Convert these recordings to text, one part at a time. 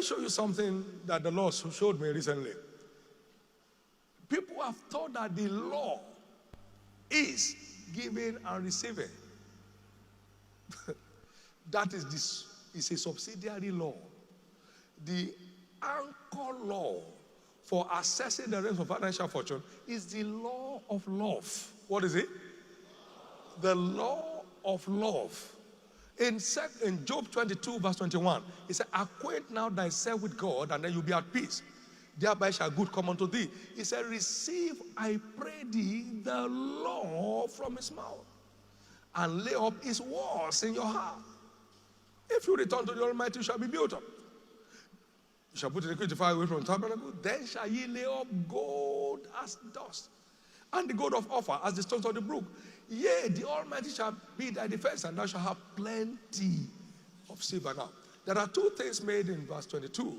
me show you something that the Lord showed me recently. People have thought that the law is giving and receiving. That is a subsidiary law. The anchor law for accessing the realms of financial fortune is the law of love. What is it? The law of love. In Job 22, verse 21, it said, acquaint now thyself with God, and then you'll be at peace. Thereby shall good come unto thee. He said, receive, I pray thee, the law from his mouth, and lay up his words in your heart. If you return to the Almighty, you shall be built up. You shall put iniquity far away from the tabernacle. Then shall ye lay up gold as dust, and the gold of Ophir as the stones of the brook. Yea, the Almighty shall be thy defense, and thou shalt have plenty of silver. Now, there are two things made in verse 22.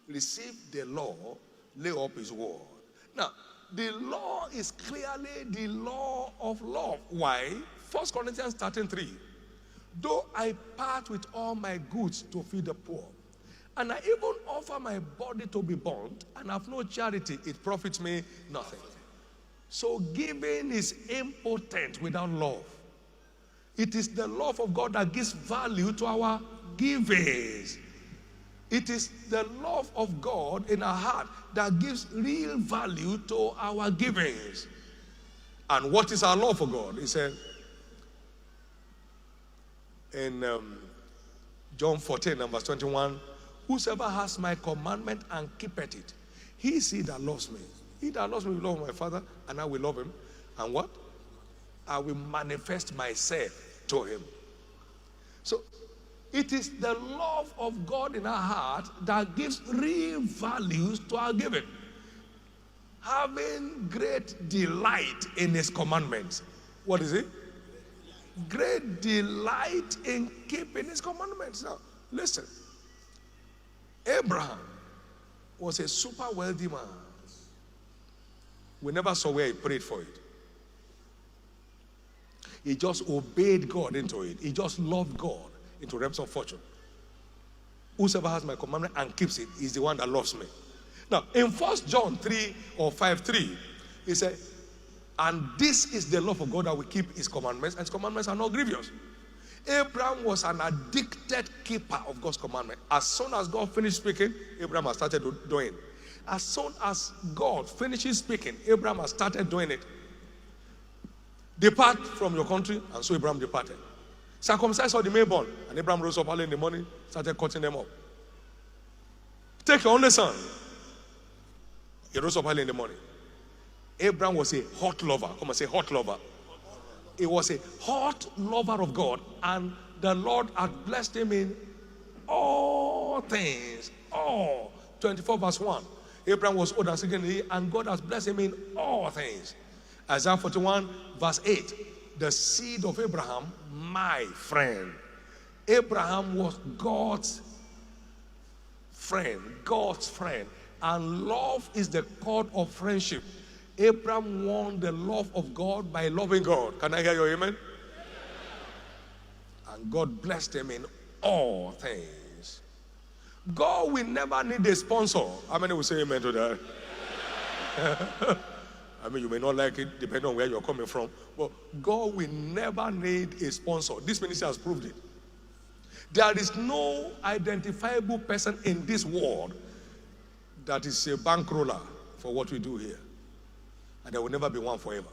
Receive the law, lay up his word. Now, the law is clearly the law of love. Why? 1 Corinthians 13:3. Though I part with all my goods to feed the poor, and I even offer my body to be burnt, and have no charity, it profits me nothing. So giving is impotent without love. It is the love of God that gives value to our givings. It is the love of God in our heart that gives real value to our givings. And what is our love for God? He said in John 14, verse 21, whosoever has my commandment and keepeth it, he is he that loves me. He that loves me will love my Father, and I will love him. And what? I will manifest myself to him. So, it is the love of God in our heart that gives real values to our giving. Having great delight in his commandments. What is it? Great delight in keeping his commandments. Now, listen. Abraham was a super wealthy man. We never saw where he prayed for it. He just obeyed God into it. He just loved God into realms of fortune. Whosoever has my commandment and keeps it is the one that loves me. Now, in 1 John 3 or 5:3, he said, and this is the love of God, that we keep his commandments, and his commandments are not grievous. Abraham was an addicted keeper of God's commandment. As soon as God finished speaking, Abraham has started doing. As soon as God finishes speaking, Abraham has started doing it. Depart from your country, and so Abraham departed. Circumcise all the maleborn, and Abraham rose up early in the morning, started cutting them up. Take your only son. He rose up early in the morning. Abraham was a hot lover. Come and say hot lover. He was a hot lover of God, and the Lord had blessed him in all things. All. 24 verse 1. Abraham was old and sick, and God has blessed him in all things. Isaiah 41 verse 8. The seed of Abraham, my friend. Abraham was God's friend. God's friend. And love is the cord of friendship. Abraham won the love of God by loving God. Can I hear your amen? And God blessed him in all things. God will never need a sponsor. How many will say amen to that? I mean, you may not like it, depending on where you're coming from. But God will never need a sponsor. This ministry has proved it. There is no identifiable person in this world that is a bankroller for what we do here. And there will never be one forever.